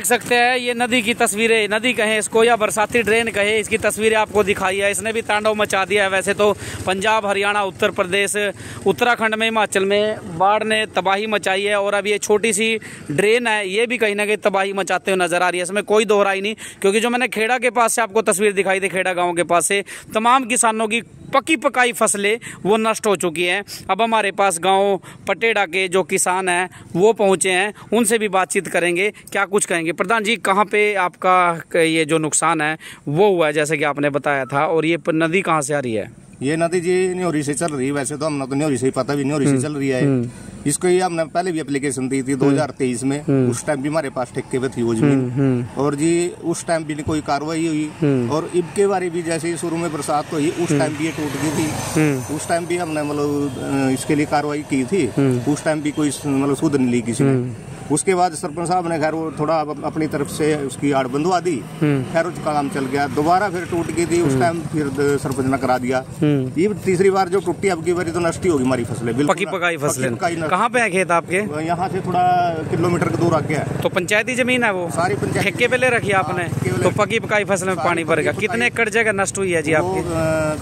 देख सकते हैं ये नदी की तस्वीरें, नदी कहें इसको या बरसाती ड्रेन कहें, इसकी तस्वीरें आपको दिखाई है। इसने भी तांडव मचा दिया है। वैसे तो पंजाब, हरियाणा, उत्तर प्रदेश, उत्तराखंड में, हिमाचल में बाढ़ ने तबाही मचाई है और अब ये छोटी सी ड्रेन है ये भी कहीं ना कहीं तबाही मचाते हुए नजर आ रही है। इसमें कोई दोहराई नहीं, क्योंकि जो मैंने खेड़ा के पास से आपको तस्वीर दिखाई थी, खेड़ा गाँव के पास से तमाम किसानों की पकी पकाई फसलें वो नष्ट हो चुकी हैं। अब हमारे पास गांव पटेड़ा के जो किसान हैं वो पहुंचे हैं, उनसे भी बातचीत करेंगे, क्या कुछ कहेंगे। प्रधान जी, कहां पे आपका ये जो नुकसान है वो हुआ है, जैसे कि आपने बताया था, और ये नदी कहां से आ रही है? ये नदी जी न्योरी से चल रही है। वैसे तो हमने तो न्योरी से ही पता भी, न्योरी से चल रही है। इसको ये हमने पहले भी एप्लीकेशन दी थी 2023 में। उस टाइम भी हमारे पास ठेके पे थी वो जमीन, और जी उस टाइम भी कोई कार्रवाई हुई। और ईब के बारे भी जैसे ही शुरू में बरसात हुई उस टाइम भी ये टूट गई थी। उस टाइम भी हमने मतलब इसके लिए कार्रवाई की थी। उस टाइम भी कोई मतलब सुध नहीं ली किसी ने। उसके बाद सरपंच साहब ने खैर वो थोड़ा अपनी तरफ से उसकी आड़ बंधवा दी, खैर उसका काम चल गया। दोबारा फिर टूट गई थी, उस टाइम फिर सरपंच ने करा दिया। ये तीसरी बार जो टूटी, अब की बारी तो नष्ट ही होगी हमारी फसलें, बिल्कुल पकी पकाई फसलें। कहाँ पे है खेत आपके? यहाँ से थोड़ा किलोमीटर के दूर आगे है। तो पंचायती जमीन है वो? सारी पंचायत ठेके पे ले रखी है आपने? तो पकी पकाई फसलें में पानी भरेगा। कितने एकड़ जगह नष्ट हुई है जी आपकी?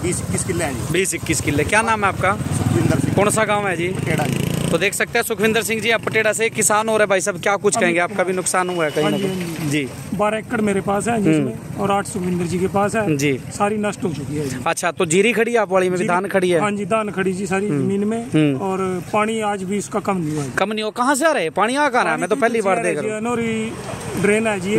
20-21 किले हैं जी। 20-21 किले। क्या नाम है आपका? सुखविंदर सिंह। कौन सा गाँव है जी? पटेड़ा जी। तो देख सकते हैं सुखविंदर सिंह जी, आप पटेड़ा से किसान हो रहे भाई साहब, क्या कुछ कहेंगे? आपका भी नुकसान हुआ है कहीं ना कहीं? जी 12 एकड़ मेरे पास है जिसमें, और 8 सुखविंदर जी के पास है जी। सारी नष्ट हो चुकी है जी। अच्छा, तो जीरी खड़ी है आप वाली में भी? धान खड़ी है? हाँ जी, धान खड़ी जी सारी जमीन में, और पानी आज भी इसका कम नहीं हुआ। कम नहीं हो? कहाँ से आ रहे हैं पानी? आ कहाँ रहा है? मैं तो पहली बार देख रहा हूँ। नोरी ड्रेन है जी,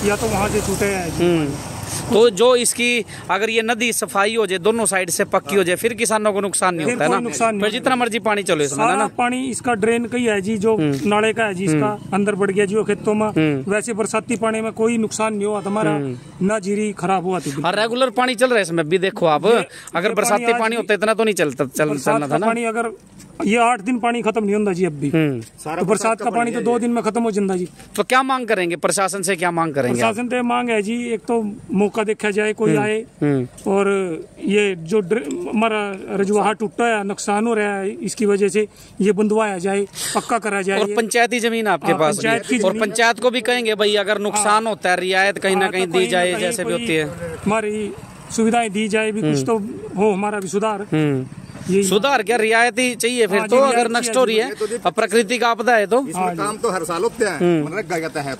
या तो वहाँ से छूटे है जी। तो जो इसकी अगर ये नदी सफाई हो जाए, दोनों साइड से पक्की हो जाए, फिर किसानों को नुकसान नहीं होता है ना? नुकसान फिर जितना मर्जी पानी चलो इसमें ना। पानी इसका ड्रेन का ही है जी, जो नाले का है जी, इसका अंदर बढ़ गया जी वो खेतों में। वैसे बरसाती पानी में कोई नुकसान नहीं हुआ हमारा, ना जीरी खराब हुआ थी। और रेगुलर पानी चल रहा है इसमें भी, देखो आप, अगर बरसाती पानी होता इतना तो नहीं चलना था ना। पानी अगर ये 8 दिन पानी खत्म नहीं होता जी अब भी, तो बरसात का पानी तो 2 दिन में खत्म हो जाता जी। तो क्या मांग करेंगे प्रशासन से? क्या मांग करेंगे? प्रशासन से मांग है जी, एक तो मौका देखा जाए, कोई आए, और ये जो हमारा रजवाहा टूटा है, नुकसान हो रहा है, इसकी वजह से ये बंधवाया जाए, पक्का करा जाए। और पंचायती जमीन आपके पास, और पंचायत को भी कहेंगे भाई अगर नुकसान होता है रियायत कहीं ना कहीं दी जाए, जैसे भी होती है हमारी सुविधाएं दी जाए भी, कुछ तो हो हमारा भी सुधार। सुधार क्या, रियायती चाहिए फिर तो, अगर नष्ट हो रही है और प्रकृति का आपदा है तो। इसमें काम तो हर साल होते हैं, मनरेगा के तहत,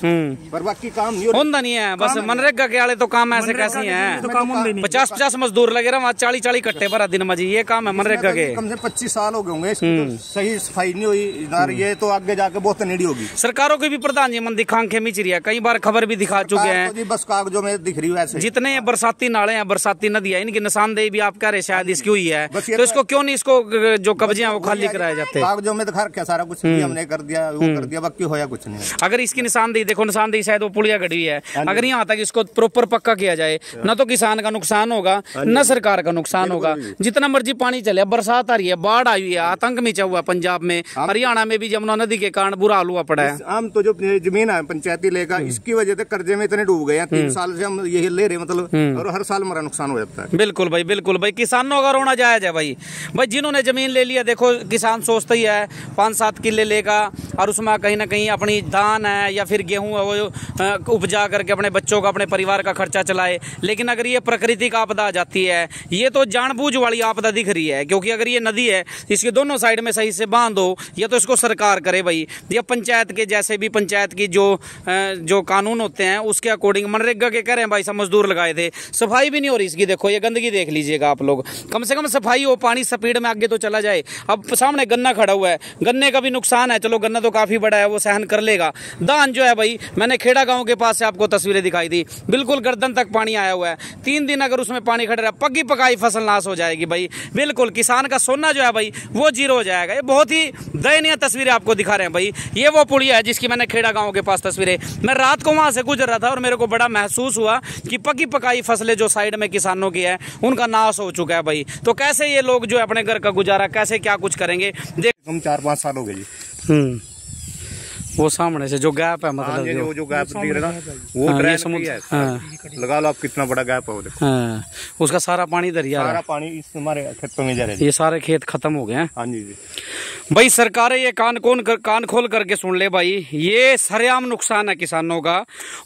पर बाकी काम नहीं है। बस मनरेगा के आले तो काम ऐसे कैसे हैं? 50-50 मजदूर लगे रहे, 40-40 कट्टे भरा दिन में जी, ये काम है मनरेगा के। कम से 25 साल हो गए होंगे, सही सफाई नहीं हुई, ये तो आगे जाके बहुत नेड़ी होगी। सरकारों की भी प्रधान जी मन दिखांखे मिच रही है, कई बार खबर भी दिखा चुके हैं, बस कागजों में दिख रही है। जितने बरसाती नाले हैं, बरसाती नदी है, इनकी निशानदेही भी आप कह रहे शायद इसकी हुई है, तो इसको क्यों नहीं, इसको जो कब्जे हैं वो खाली कराए जाते हैं? कागजों में तो खैर क्या सारा कुछ हमने कर दिया, वो कर दिया, बाकी होया कुछ नहीं। अगर इसकी निशानदेही देखो, निशानदेही शायद वो पुलिया गड़ी हुई है, अगर यहाँ तक इसको प्रॉपर पक्का किया जाए, न तो किसान का नुकसान होगा, न सरकार का नुकसान होगा। जितना मर्जी पानी चले, बरसात आ रही है, बाढ़ आई हुई है, आतंक मचा हुआ पंजाब में, हरियाणा में भी यमुना नदी के कारण बुरा हाल हुआ पड़ा है। हम तो जो जमीन है पंचायती लेगा, इसकी वजह से कर्जे में इतने डूब गए हैं, 3 साल से हम यही ले रहे, मतलब, और हर साल हमारा नुकसान हो जाता है। बिल्कुल भाई, बिल्कुल भाई, किसानों का रोना जायज है भाई। जिन्होंने जमीन ले लिया, देखो किसान सोचता ही है 5-7 किले लेगा, और उसमें कहीं ना कहीं अपनी धान है या फिर गेहूं है वो उपजा करके अपने बच्चों का, अपने परिवार का खर्चा चलाए। लेकिन अगर ये प्राकृतिक आपदा आ जाती है, ये तो जानबूझ वाली आपदा दिख रही है, क्योंकि अगर ये नदी है, इसके दोनों साइड में सही से बांध दो, या तो इसको सरकार करे भाई, या पंचायत के, जैसे भी पंचायत की जो कानून होते हैं उसके अकॉर्डिंग। मनरेगा के कह रहे हैं भाई सब मजदूर लगाए थे, सफाई भी नहीं हो रही इसकी, देखो ये गंदगी देख लीजिएगा आप लोग, कम से कम सफाई हो, पानी स्पीड में आगे तो चला जाए। अब सामने गन्ना खड़ा हुआ है, गन्ने का भी नुकसान है, चलो गन्ना तो काफी बड़ा है, वो सहन कर लेगा। धान जो है भाई, मैंने खेड़ा गांव के पास से आपको तस्वीरें दिखाई थी, बिल्कुल गर्दन तक पानी आया हुआ है। 3 दिन अगर उसमें पानी खड़ा रहा, पकी पकाई फसल नाश हो जाएगी भाई, बिल्कुल किसान का सोना जो है भाई वो जीरो हो जाएगा। ये बहुत ही दयनीय तस्वीरें आपको दिखा रहे हैं भाई। ये वो पुलिया है जिसकी मैंने खेड़ा गांव के पास तस्वीरें, मैं रात को वहां से गुजर रहा था और मेरे को बड़ा महसूस हुआ कि पकी पकाई फसलें जो साइड में किसानों की है उनका नाश हो चुका है भाई। तो कैसे ये लोग जो है अपने घर का गुजारा कैसे क्या कुछ करेंगे? हम 4-5 साल हो गए जी। वो सामने से जो गैप है, मतलब जो गैप दिख रहा है ना, वो ये समुद्र लगा लो आप, कितना बड़ा गैप है वो देखो। उसका सारा पानी दरिया, सारा पानी इस हमारे खेतों में जा रहा है। ये सारे खेत खत्म हो गए हैं। हाँ जी। भाई सरकारें ये कान खोल करके सुन ले भाई, ये सरेआम नुकसान है किसानों का,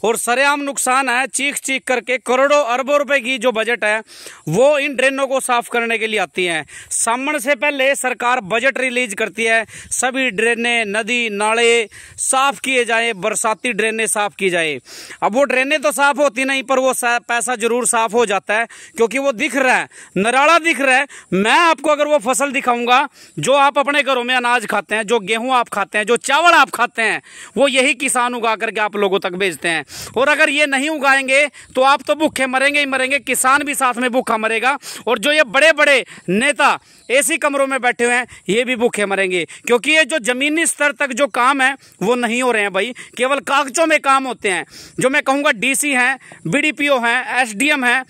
और सरेआम नुकसान है। चीख चीख करके करोड़ों अरबों रुपए की जो बजट है वो इन ड्रेनों को साफ करने के लिए आती है। सावन से पहले सरकार बजट रिलीज करती है, सभी ड्रेनें, नदी नाले साफ किए जाए, बरसाती ड्रेनें साफ की जाए। अब वो ड्रेनें तो साफ होती नहीं, पर वो पैसा जरूर साफ हो जाता है, क्योंकि वो दिख रहा है, नराला दिख रहा है। मैं आपको अगर वो फसल दिखाऊंगा जो आप अपने घरों में अनाज खाते हैं, जो गेहूं आप खाते हैं, जो चावल आप खाते हैं, वो यही किसान उगा करके आप लोगों तक भेजते हैं। और अगर ये नहीं उगाएंगे तो आप तो भूखे मरेंगे ही मरेंगे, किसान भी साथ में भूखा मरेगा, और जो ये बड़े बड़े नेता एसी कमरों में बैठे हुए हैं ये भी भूखे मरेंगे, क्योंकि ये जो जमीनी स्तर तक जो काम है वो नहीं हो रहे हैं भाई, केवल कागजों में काम होते हैं। जो मैं कहूँगा डीसी हैं, बीडीपीओ हैं, एसडीएम हैं,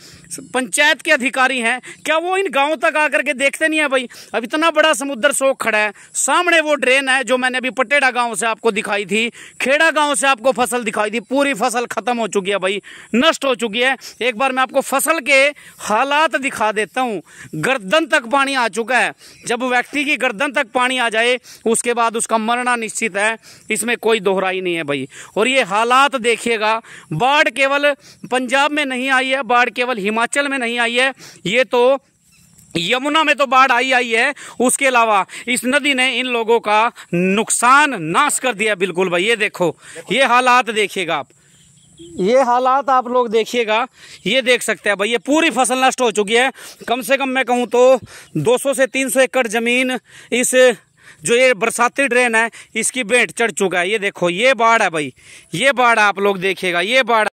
पंचायत के अधिकारी हैं, क्या वो इन गांवों तक आकर के देखते नहीं है भाई? अब इतना बड़ा समुद्र सोख खड़ा है, सामने वो ड्रेन है जो मैंने अभी पटेड़ा गांव से आपको दिखाई थी, खेड़ा गांव से आपको फसल दिखाई थी, पूरी फसल खत्म हो चुकी है भाई, नष्ट हो चुकी है। एक बार मैं आपको फसल के हालात दिखा देता हूँ। गर्दन तक पानी आ चुका है। जब व्यक्ति की गर्दन तक पानी आ जाए उसके बाद उसका मरना निश्चित है, इसमें कोई दोहराई नहीं है भाई। और ये हालात देखिएगा, बाढ़ केवल पंजाब में नहीं आई है, बाढ़ केवल हिमाचल में नहीं आई है, ये तो यमुना में तो बाढ़ आई है। उसके अलावा इस नदी ने इन लोगों का नुकसान नाश कर दिया बिल्कुल भाई। ये देखो, ये हालात देखिएगा आप, ये हालात आप लोग देखिएगा, ये देख सकते हैं भाई, ये पूरी फसल नष्ट हो चुकी है। कम से कम मैं कहूँ तो 200 से 300 एकड़ जमीन इस जो ये बरसाती ड्रेन है इसकी भेंट चढ़ चुका है। ये देखो, ये बाढ़ है भाई, ये बाढ़ आप लोग देखिएगा, ये बाढ़।